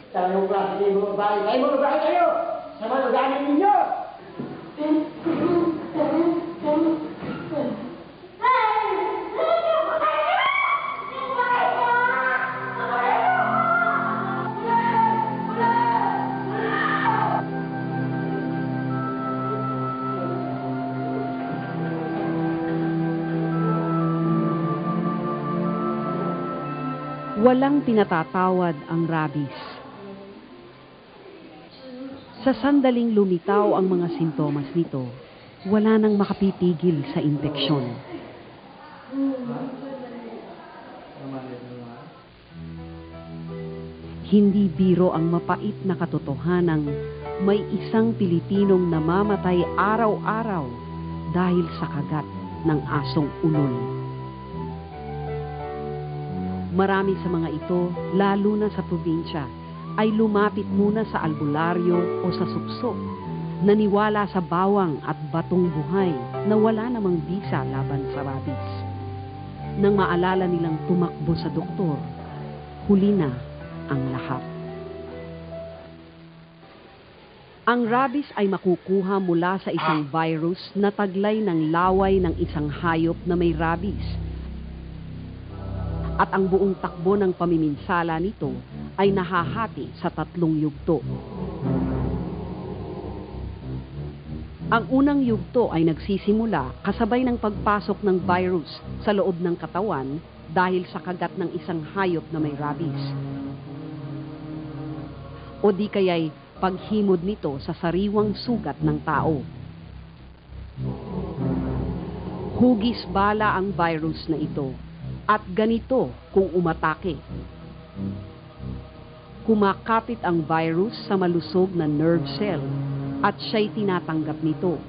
Tanong klase kayo mga babae. Kayo mga babae kayo! Sama na galing ninyo! Walang pinatatawad ang rabies. Sa sandaling lumitaw ang mga sintomas nito, wala nang makapipigil sa impeksyon. Hindi biro ang mapait na katotohanang may isang Pilipinong namamatay araw-araw dahil sa kagat ng asong ulol. Marami sa mga ito, lalo na sa probinsya, ay lumapit muna sa albularyo o sa sukso, naniwala sa bawang at batong buhay na wala namang bisa laban sa rabies. Nang maalala nilang tumakbo sa doktor, huli na ang lahat. Ang rabies ay makukuha mula sa isang virus na taglay ng laway ng isang hayop na may rabies. At ang buong takbo ng pamiminsala nito ay nahahati sa 3 yugto. Ang unang yugto ay nagsisimula kasabay ng pagpasok ng virus sa loob ng katawan dahil sa kagat ng isang hayop na may rabies. O di kaya'y paghimod nito sa sariwang sugat ng tao. Hugis bala ang virus na ito. At ganito kung umatake. Kumakapit ang virus sa malusog na nerve cell at siya'y tinatanggap nito.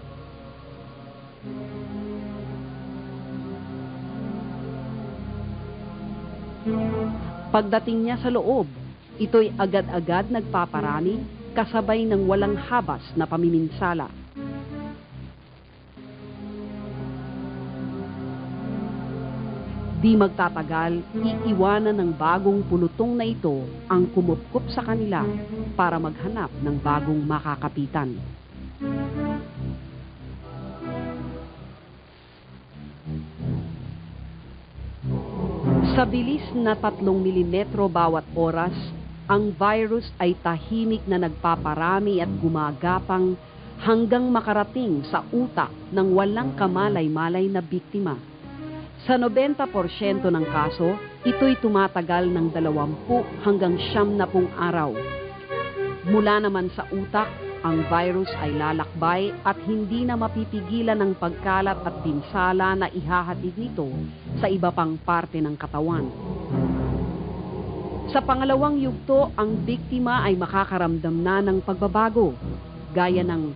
Pagdating niya sa loob, ito'y agad-agad nagpaparami kasabay ng walang habas na pamiminsala. Di magtatagal, iiwanan ng bagong pulutong na ito ang kumupkup sa kanila para maghanap ng bagong makakapitan. Sa bilis na 3 milimetro bawat oras, ang virus ay tahimik na nagpaparami at gumagapang hanggang makarating sa utak ng walang kamalay-malay na biktima. Sa 90% ng kaso, ito'y tumatagal ng 20 hanggang 90 araw. Mula naman sa utak, ang virus ay lalakbay at hindi na mapipigilan ng pagkalat at pinsala na ihahatid nito sa iba pang parte ng katawan. Sa pangalawang yugto, ang biktima ay makakaramdam na ng pagbabago, gaya ng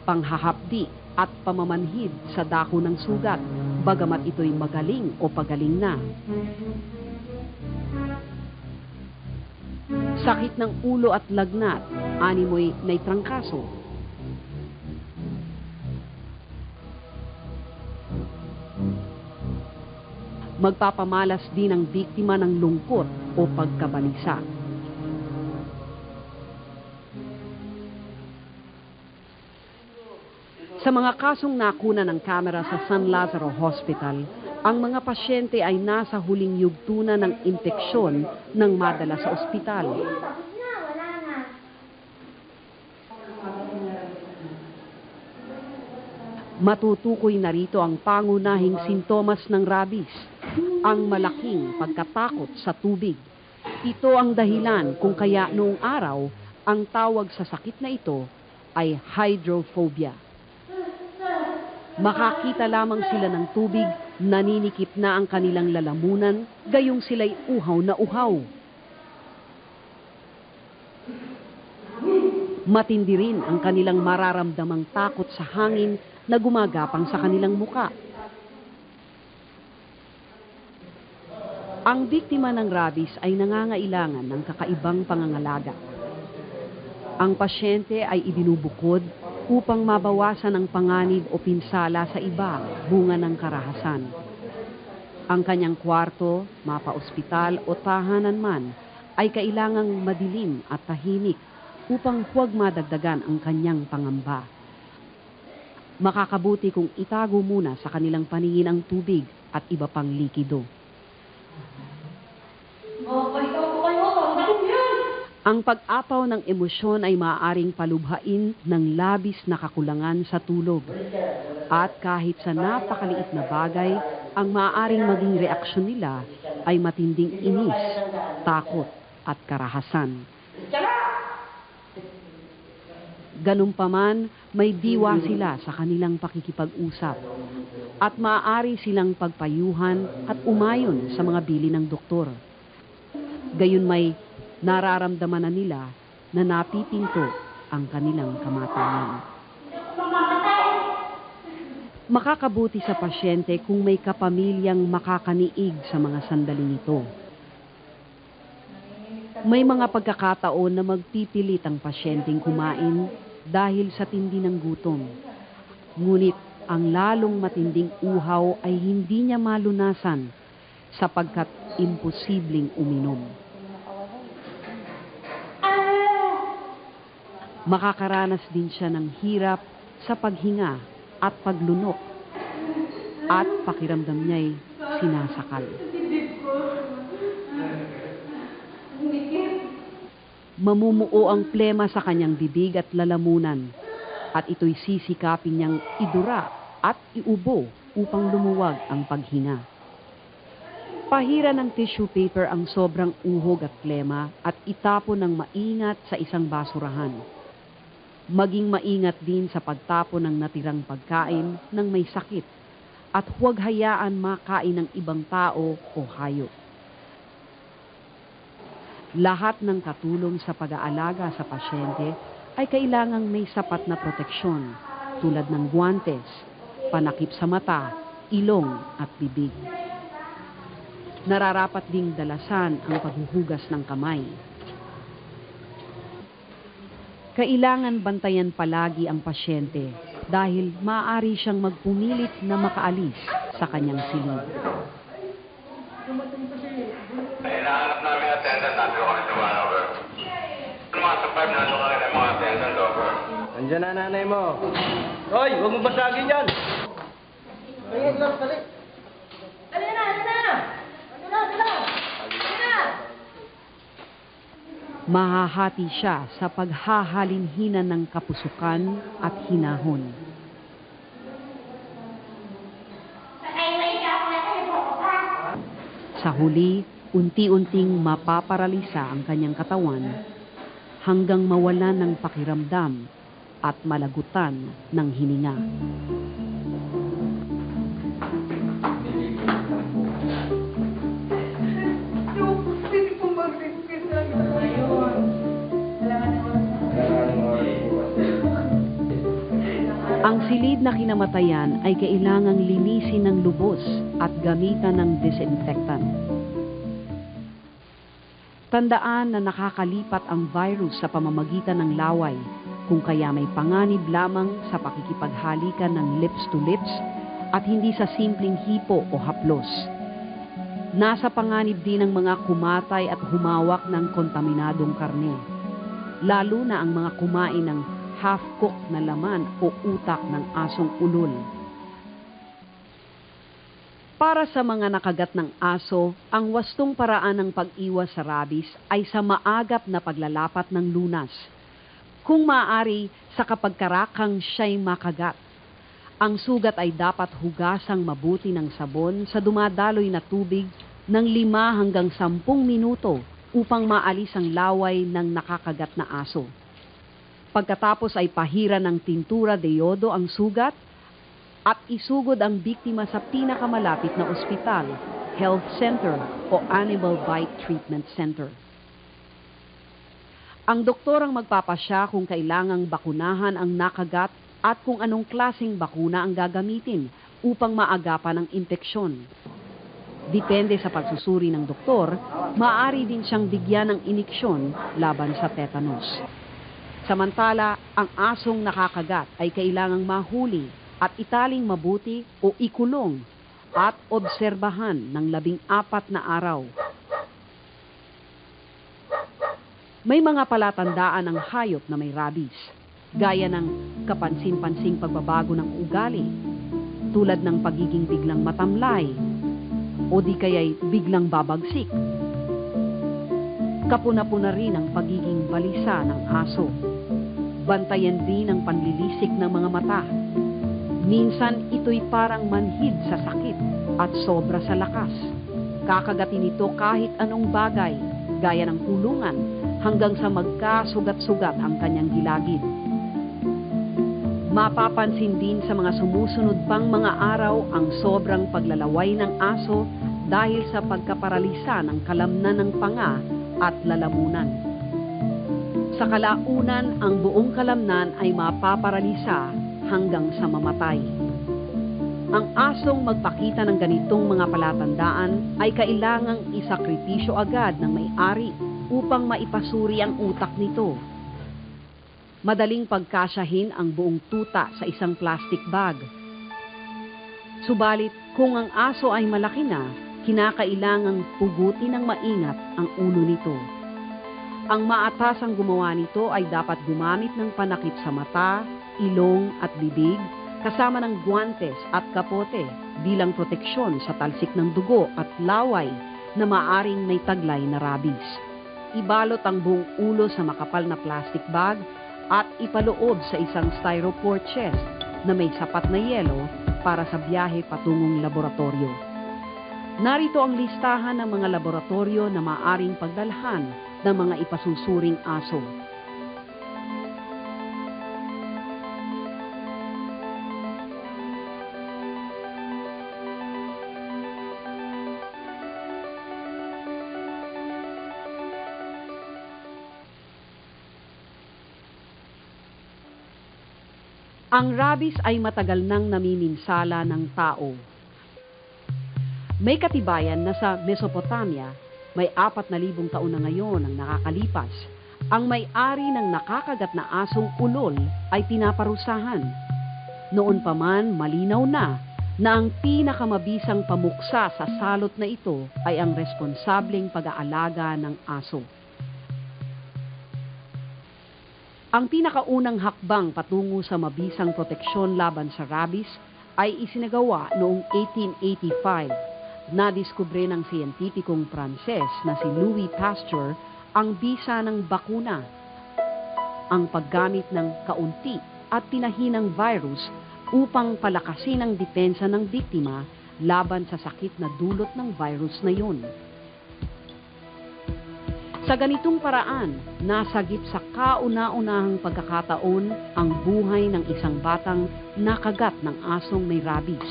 panghahapdi at pamamanhid sa dako ng sugat, bagamat ito'y magaling o pagaling na. Sakit ng ulo at lagnat, animoy may trangkaso. Magpapamalas din ang biktima ng lungkot o pagkabalisa. Sa mga kasong nakuna ng kamera sa San Lazaro Hospital, ang mga pasyente ay nasa huling yugto na ng impeksyon nang madala sa ospital. Matutukoy na rito ang pangunahing sintomas ng rabies, ang malaking pagkatakot sa tubig. Ito ang dahilan kung kaya noong araw, ang tawag sa sakit na ito ay hydrophobia. Makakita lamang sila ng tubig, naninikip na ang kanilang lalamunan, gayong sila'y uhaw na uhaw. Matindi rin ang kanilang mararamdamang takot sa hangin na gumagapang sa kanilang muka. Ang biktima ng rabies ay nangangailangan ng kakaibang pangangalaga. Ang pasyente ay ibinubukod upang mabawasan ang panganib o pinsala sa iba bunga ng karahasan. Ang kanyang kwarto, mapa-ospital o tahanan man, ay kailangang madilim at tahimik upang huwag madagdagan ang kanyang pangamba. Makakabuti kung itago muna sa kanilang paningin ang tubig at iba pang likido. Ang pag-apaw ng emosyon ay maaaring palubhain ng labis na kakulangan sa tulog. At kahit sa napakaliit na bagay, ang maaaring maging reaksyon nila ay matinding inis, takot at karahasan. Ganunpaman, may diwa sila sa kanilang pakikipag-usap at maaari silang pagpayuhan at umayon sa mga bili ng doktor. Gayon may nararamdaman na nila na napipinto ang kanilang kamatayan. Makakabuti sa pasyente kung may kapamilyang makakaniig sa mga sandaling ito. May mga pagkakataon na magpipilit ang pasyenteng kumain dahil sa tindi ng gutom. Ngunit ang lalong matinding uhaw ay hindi niya malunasan sapagkat imposibleng uminom. Makakaranas din siya ng hirap sa paghinga at paglunok at pakiramdam niya'y sinasakal. Mamumuo ang plema sa kanyang bibig at lalamunan at ito'y sisikapin niyang idura at iubo upang lumuwag ang paghinga. Pahira ng tissue paper ang sobrang uhog at plema at itapon ng maingat sa isang basurahan. Maging maingat din sa pagtapon ng natirang pagkain ng may sakit at huwag hayaan makain ng ibang tao o hayop. Lahat ng katulong sa pag-aalaga sa pasyente ay kailangang may sapat na proteksyon tulad ng guwantes, panakip sa mata, ilong at bibig. Nararapat ding dalasan ang paghuhugas ng kamay. Kailangan bantayan palagi ang pasyente dahil maaari siyang magpumilit na makaalis sa kanyang silid. Hinahanap namin attendant, nandito kami sa 1 over. Mga sa 5, nandito kami ng mga attendant over. Andiyan na nanay mo. Hoy, huwag mo basagin yan. Dali na! Dali na! Mahahati siya sa paghahalinhinan ng kapusukan at hinahon. Sa huli, unti-unting mapaparalisa ang kanyang katawan hanggang mawalan ng pakiramdam at malagutan ng hininga. Ang silid na kinamatayan ay kailangang linisin ng lubos at gamitan ng disinfectant. Tandaan na nakakalipat ang virus sa pamamagitan ng laway, kung kaya may panganib lamang sa pakikipaghalikan ng lips to lips at hindi sa simpleng hipo o haplos. Nasa panganib din ang mga kumatay at humawak ng kontaminadong karne, lalo na ang mga kumain ng half-cooked na laman o utak ng asong ulol. Para sa mga nakagat ng aso, ang wastong paraan ng pag-iwas sa rabies ay sa maagap na paglalapat ng lunas. Kung maaari, sa kapagkarakang siya'y makagat. Ang sugat ay dapat hugasang mabuti ng sabon sa dumadaloy na tubig ng 5 hanggang 10 minuto upang maalis ang laway ng nakakagat na aso. Pagkatapos ay pahira ng tintura de yodo ang sugat at isugod ang biktima sa pinakamalapit na ospital, health center o animal bite treatment center. Ang doktor ang magpapasya kung kailangang bakunahan ang nakagat at kung anong klaseng bakuna ang gagamitin upang maagapan ang impeksyon. Depende sa pagsusuri ng doktor, maaari din siyang bigyan ng iniksyon laban sa tetanus. Samantala, ang asong nakakagat ay kailangang mahuli at italing mabuti o ikulong at obserbahan ng 14 na araw. May mga palatandaan ng hayop na may rabies, gaya ng kapansin-pansing pagbabago ng ugali, tulad ng pagiging biglang matamlay, o di kaya'y biglang babagsik. Kapuna-puna rin ang pagiging balisa ng aso. Bantayan din ang panlilisik ng mga mata. Minsan ito'y parang manhid sa sakit at sobra sa lakas. Kakagatin ito kahit anong bagay, gaya ng kulungan, hanggang sa magkasugat-sugat ang kanyang gilagid. Mapapansin din sa mga sumusunod pang mga araw ang sobrang paglalaway ng aso dahil sa pagkaparalisa ng kalamnan ng panga at lalamunan. Sa kalaunan, ang buong kalamnan ay mapaparalisa hanggang sa mamatay. Ang asong magpakita ng ganitong mga palatandaan ay kailangang isakripisyo agad ng may-ari upang maipasuri ang utak nito. Madaling pagkasyahin ang buong tuta sa isang plastic bag. Subalit, kung ang aso ay malaki na, kinakailangang pugutin ng maingat ang ulo nito. Ang maatasang gumawa nito ay dapat gumamit ng panakip sa mata, ilong at bibig, kasama ng guwantes at kapote bilang proteksyon sa talsik ng dugo at laway na maaring may taglay na rabies. Ibalot ang buong ulo sa makapal na plastic bag at ipaloob sa isang styrofoam chest na may sapat na yelo para sa biyahe patungong laboratorio. Narito ang listahan ng mga laboratorio na maaring pagdalhan ng mga ipasusuring aso. Ang rabies ay matagal nang namiminsala ng tao. May katibayan na sa Mesopotamia, may 4,000 taon na ngayon ang nakakalipas. Ang may-ari ng nakakagat na asong ulol ay pinaparusahan. Noon pa man, malinaw na ang pinakamabisang pamuksa sa salot na ito ay ang responsableng pag-aalaga ng aso. Ang pinakaunang hakbang patungo sa mabisang proteksyon laban sa rabies ay isinagawa noong 1885. Nadiskubre ng siyentipikong Pranses na si Louis Pasteur ang bisa ng bakuna. Ang paggamit ng kaunti at pinahinang virus upang palakasin ang depensa ng biktima laban sa sakit na dulot ng virus na yun. Sa ganitong paraan, nasagip sa kauna-unahang pagkakataon ang buhay ng isang batang nakagat ng asong may rabies.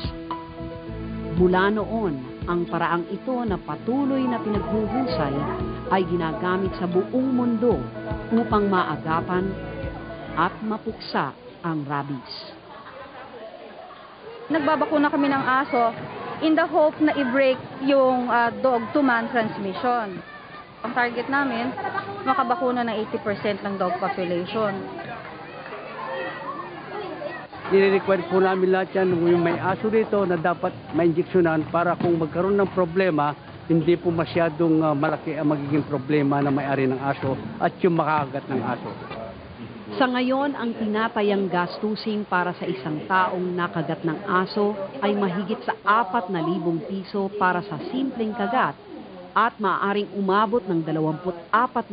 Mula noon, ang paraang ito na patuloy na pinaghuhusay ay ginagamit sa buong mundo upang maagapan at mapuksa ang rabies. Nagbabakuna kami ng aso in the hope na i-break yung dog-to-man transmission. Ang target namin, makabakuna ng 80% ng dog population. I-require po namin lahat yan, yung may aso dito na dapat ma-injeksyonan para kung magkaroon ng problema, hindi po masyadong malaki ang magiging problema na may-ari ng aso at yung makakagat ng aso. Sa ngayon, ang tinatayang gastusin para sa isang taong nakagat ng aso ay mahigit sa 4,000 piso para sa simpleng kagat at maaaring umabot ng 24,000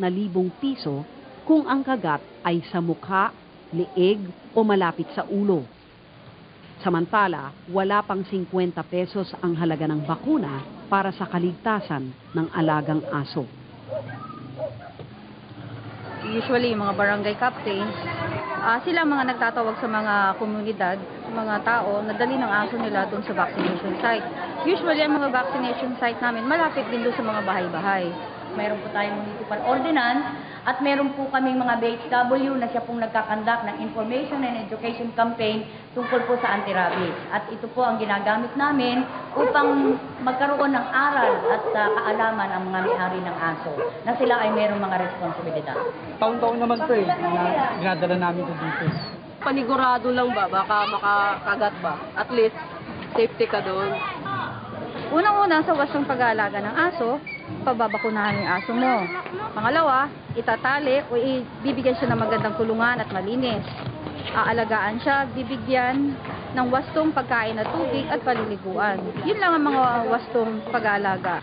piso kung ang kagat ay sa mukha, leeg o malapit sa ulo. Samantala, wala pang 50 pesos ang halaga ng bakuna para sa kaligtasan ng alagang aso. Usually, mga barangay captains, sila mga nagtatawag sa mga komunidad, mga tao, na dali ng aso nila doon sa vaccination site. Usually, ang mga vaccination site namin, malapit din doon sa mga bahay-bahay. Meron po tayong municipal ordinance at meron po kaming mga BHW na siya pong nagkakandak ng information and education campaign tungkol po sa anti-rabies. At ito po ang ginagamit namin upang magkaroon ng aral at kaalaman ang mga may-ari ng aso na sila ay merong mga responsibilidad. Taon-taon naman ito ginadala namin ito dito. Panigurado lang ba? Baka makakagat ba? At least, safety ka doon. Unang-una, sa wastong pag-aalaga ng aso, pababakunahan yung aso mo. Pangalawa, itatali o ibibigyan siya ng magandang kulungan at malinis. Aalagaan siya, bibigyan ng wastong pagkain at tubig at paliliguan. Yun lang ang mga wastong pag-aalaga.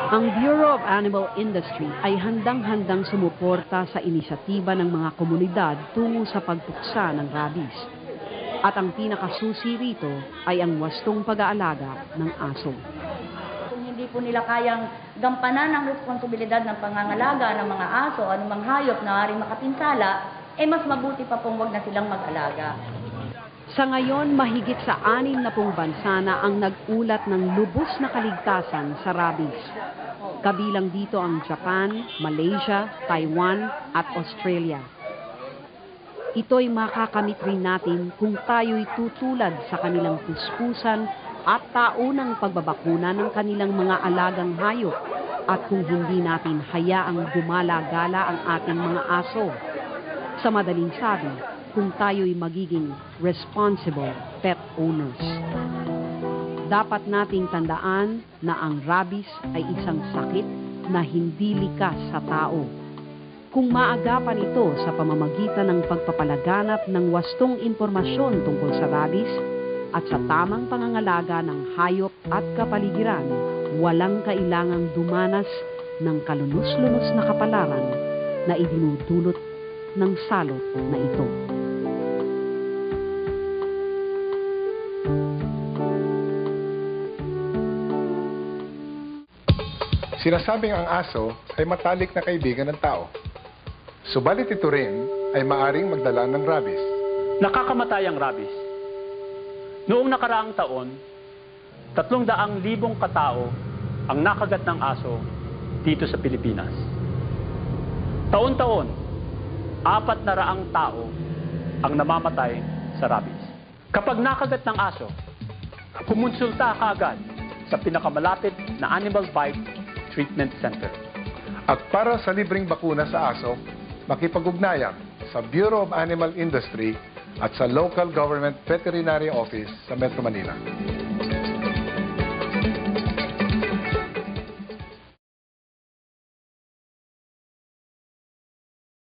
Ang Bureau of Animal Industry ay handang-handang sumuporta sa inisyatiba ng mga komunidad tungo sa pagpuksa ng rabies. At ang pinakasusi rito ay ang wastong pag-aalaga ng aso. Kung hindi po nila kayang gampanan ang responsibilidad ng pangangalaga ng mga aso o anumang hayop na maaaring makapinsala, mas mabuti pa pong wag na silang mag-alaga. Sa ngayon, mahigit sa 60 bansa na ang nag-ulat ng lubos na kaligtasan sa rabies. Kabilang dito ang Japan, Malaysia, Taiwan at Australia. Ito'y makakamit rin natin kung tayo'y tutulad sa kanilang puspusan at taunang pagbabakuna ng kanilang mga alagang hayop at kung hindi natin hayaang gumala-gala ang ating mga aso. Sa madaling sabi, kung tayo'y magiging responsible pet owners. Dapat nating tandaan na ang rabies ay isang sakit na hindi likas sa tao. Kung maagapan ito sa pamamagitan ng pagpapalaganap ng wastong impormasyon tungkol sa rabies at sa tamang pangangalaga ng hayop at kapaligiran, walang kailangang dumanas ng kalunos-lunos na kapalaran na idinudulot ng salot na ito. Sinasabing ang aso ay matalik na kaibigan ng tao. Subalit ito rin ay maaring magdala ng rabies. Nakakamatay ang rabies. Noong nakaraang taon, 300,000 katao ang nakagat ng aso dito sa Pilipinas. Taon-taon, 400 tao ang namamatay sa rabies. Kapag nakagat ng aso, kumonsulta ka agad sa pinakamalapit na Animal Bite Treatment Center. At para sa libreng bakuna sa aso, makipag-ugnayan sa Bureau of Animal Industry at sa Local Government Veterinary Office sa Metro Manila.